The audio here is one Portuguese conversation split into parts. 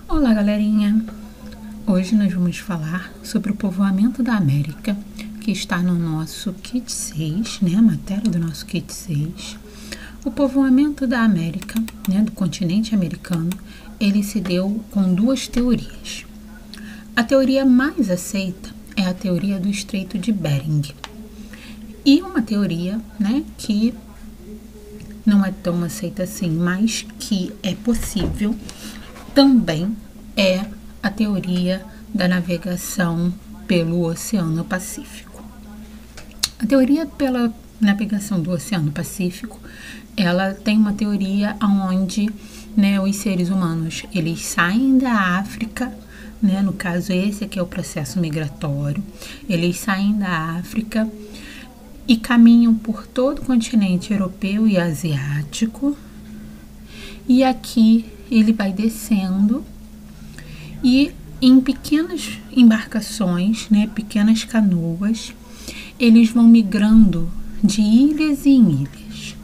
Olá, galerinha! Hoje nós vamos falar sobre o povoamento da América, que está no nosso Kit 6, a matéria do nosso Kit 6. O povoamento da América, do continente americano, ele se deu com duas teorias. A teoria mais aceita é a teoria do Estreito de Bering. E uma teoria, que não é tão aceita assim, mas que é possível, também é a teoria da navegação pelo Oceano Pacífico. A teoria pela navegação do Oceano Pacífico, ela tem uma teoria onde os seres humanos eles saem da África, no caso esse aqui é o processo migratório, eles saem da África e caminham por todo o continente europeu e asiático, e aqui ele vai descendo e em pequenas embarcações, pequenas canoas, eles vão migrando de ilhas em ilhas,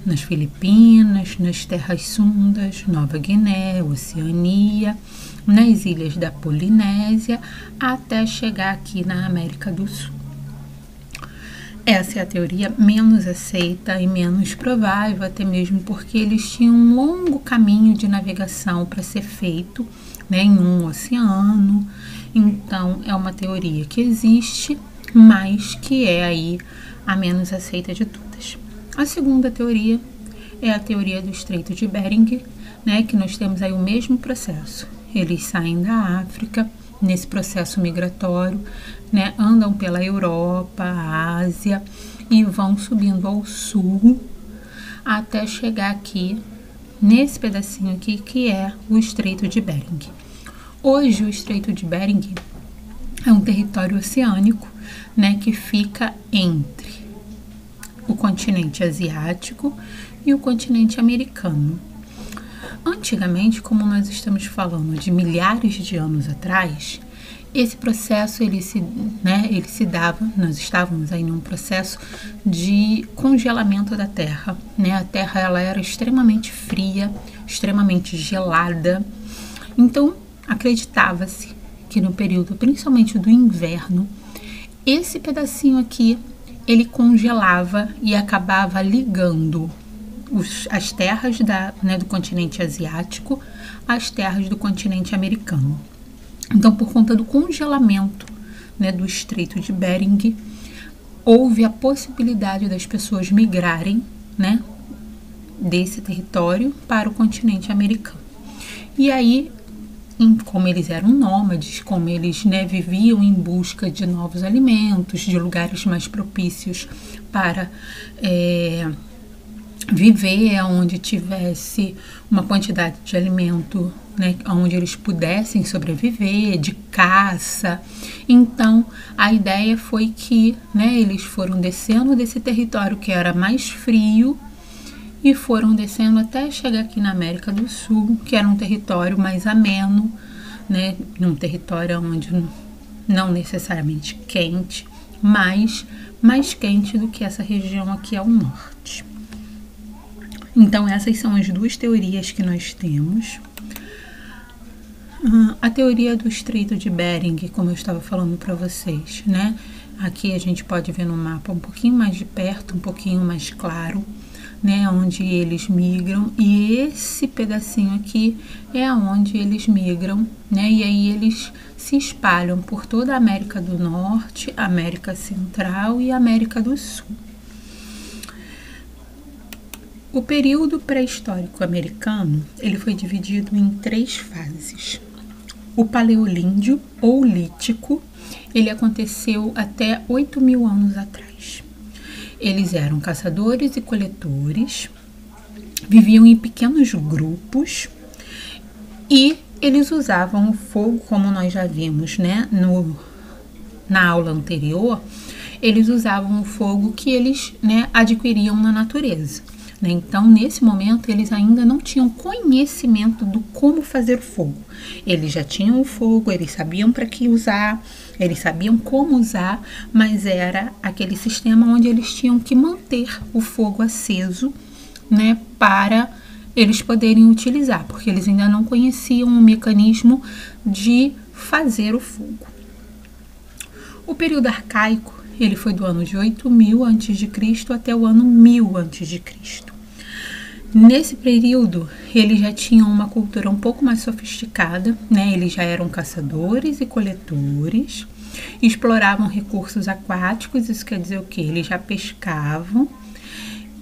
nas Filipinas, nas Terras Sundas, Nova Guiné, Oceania, nas ilhas da Polinésia, até chegar aqui na América do Sul. Essa é a teoria menos aceita e menos provável, até mesmo porque eles tinham um longo caminho de navegação para ser feito, em um oceano. Então, é uma teoria que existe, mas que é aí a menos aceita de todas. A segunda teoria é a teoria do Estreito de Bering, que nós temos aí o mesmo processo. Eles saem da África, nesse processo migratório, andam pela Europa, Ásia e vão subindo ao sul até chegar aqui, nesse pedacinho aqui, que é o Estreito de Bering. Hoje, o Estreito de Bering é um território oceânico, que fica entre o continente asiático e o continente americano. Antigamente, como nós estamos falando de milhares de anos atrás, esse processo ele se dava, nós estávamos aí num processo de congelamento da Terra, A Terra ela era extremamente fria, extremamente gelada. Então, acreditava-se que no período, principalmente do inverno, esse pedacinho aqui, ele congelava e acabava ligando as terras do continente asiático às terras do continente americano. Então, por conta do congelamento do Estreito de Bering, houve a possibilidade das pessoas migrarem desse território para o continente americano. E aí, como eles eram nômades, como eles viviam em busca de novos alimentos, de lugares mais propícios para viver, onde tivesse uma quantidade de alimento, onde eles pudessem sobreviver, de caça. Então, a ideia foi que eles foram descendo desse território que era mais frio e foram descendo até chegar aqui na América do Sul, que era um território mais ameno, um território onde não necessariamente quente, mas mais quente do que essa região aqui ao norte. Então, essas são as duas teorias que nós temos. A teoria do Estreito de Bering, como eu estava falando para vocês, Aqui a gente pode ver no mapa um pouquinho mais de perto, um pouquinho mais claro, onde eles migram. E esse pedacinho aqui é onde eles migram, E aí eles se espalham por toda a América do Norte, América Central e América do Sul. O período pré-histórico americano, ele foi dividido em 3 fases. O Paleolídio ou Lítico, ele aconteceu até 8.000 anos atrás. Eles eram caçadores e coletores, viviam em pequenos grupos e eles usavam o fogo, como nós já vimos, na aula anterior, eles usavam o fogo que eles adquiriam na natureza. Então, nesse momento, eles ainda não tinham conhecimento do como fazer fogo. Eles já tinham o fogo, eles sabiam para que usar, eles sabiam como usar, mas era aquele sistema onde eles tinham que manter o fogo aceso, para eles poderem utilizar, porque eles ainda não conheciam o mecanismo de fazer o fogo. O período arcaico, ele foi do ano de 8000 a.C. até o ano 1000 a.C. Nesse período, eles já tinham uma cultura um pouco mais sofisticada, né? Eles já eram caçadores e coletores, exploravam recursos aquáticos, isso quer dizer o quê? Eles já pescavam,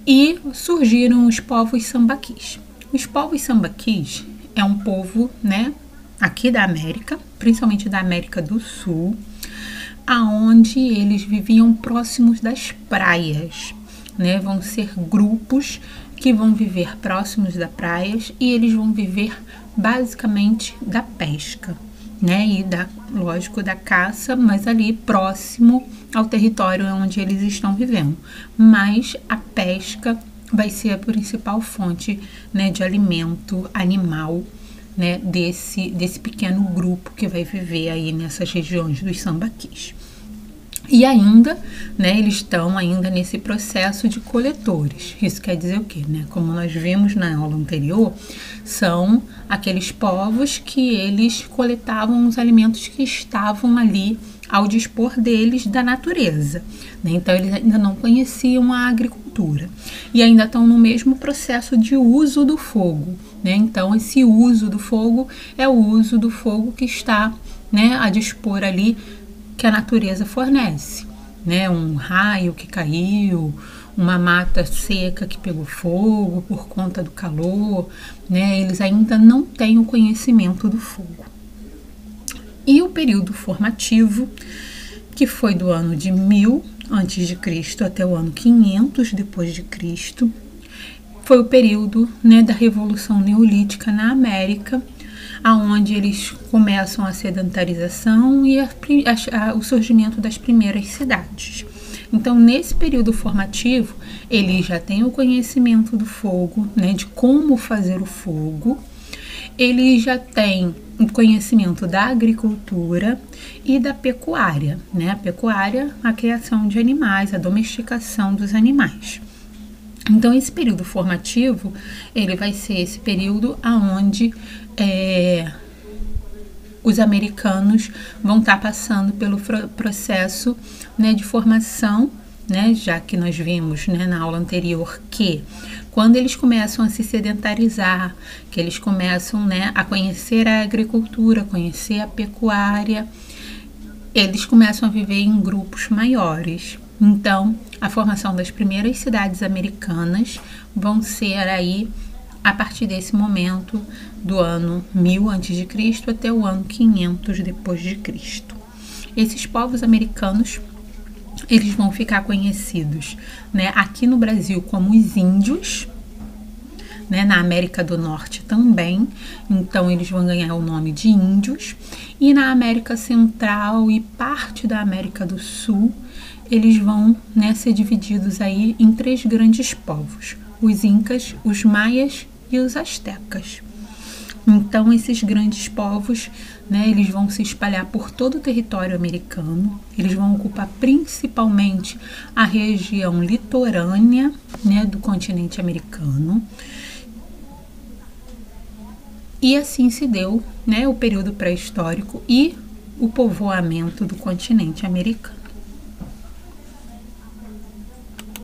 e surgiram os povos sambaquis. Os povos sambaquis é um povo, né, aqui da América, principalmente da América do Sul, aonde eles viviam próximos das praias, né? Vão ser grupos que vão viver próximos das praias e eles vão viver basicamente da pesca, né? E lógico, da caça, mas ali próximo ao território onde eles estão vivendo. Mas a pesca vai ser a principal fonte, né, de alimento animal, né, desse pequeno grupo que vai viver aí nessas regiões dos sambaquis. E ainda, né, eles estão ainda nesse processo de coletores. Isso quer dizer o quê, né? Como nós vimos na aula anterior, são aqueles povos que eles coletavam os alimentos que estavam ali ao dispor deles da natureza, né? Então, eles ainda não conheciam a agricultura e ainda estão no mesmo processo de uso do fogo, né? Então, esse uso do fogo é o uso do fogo que está, né, a dispor ali, que a natureza fornece, né? Um raio que caiu, uma mata seca que pegou fogo por conta do calor, né? Eles ainda não têm o conhecimento do fogo. E o período formativo, que foi do ano de 1000 a.C. até o ano 500 depois de Cristo, foi o período, né, da Revolução Neolítica na América, aonde eles começam a sedentarização e o surgimento das primeiras cidades. Então, nesse período formativo, eles já têm o conhecimento do fogo, né, de como fazer o fogo, eles já têm o conhecimento da agricultura e da pecuária, né? A pecuária, a criação de animais, a domesticação dos animais. Então, esse período formativo, ele vai ser esse período onde os americanos vão estar passando pelo processo, né, de formação, né, já que nós vimos, né, na aula anterior que quando eles começam a se sedentarizar, que eles começam, né, a conhecer a agricultura, conhecer a pecuária, eles começam a viver em grupos maiores. Então, a formação das primeiras cidades americanas vão ser aí a partir desse momento do ano 1000 a.C. até o ano 500 depois de Cristo. Esses povos americanos, eles vão ficar conhecidos, né, aqui no Brasil como os índios, né, na América do Norte também, então eles vão ganhar o nome de índios, e na América Central e parte da América do Sul, eles vão, né, ser divididos aí em 3 grandes povos: os incas, os maias e os astecas. Então, esses grandes povos, né, eles vão se espalhar por todo o território americano, eles vão ocupar principalmente a região litorânea, né, do continente americano. E assim se deu, né, o período pré-histórico e o povoamento do continente americano.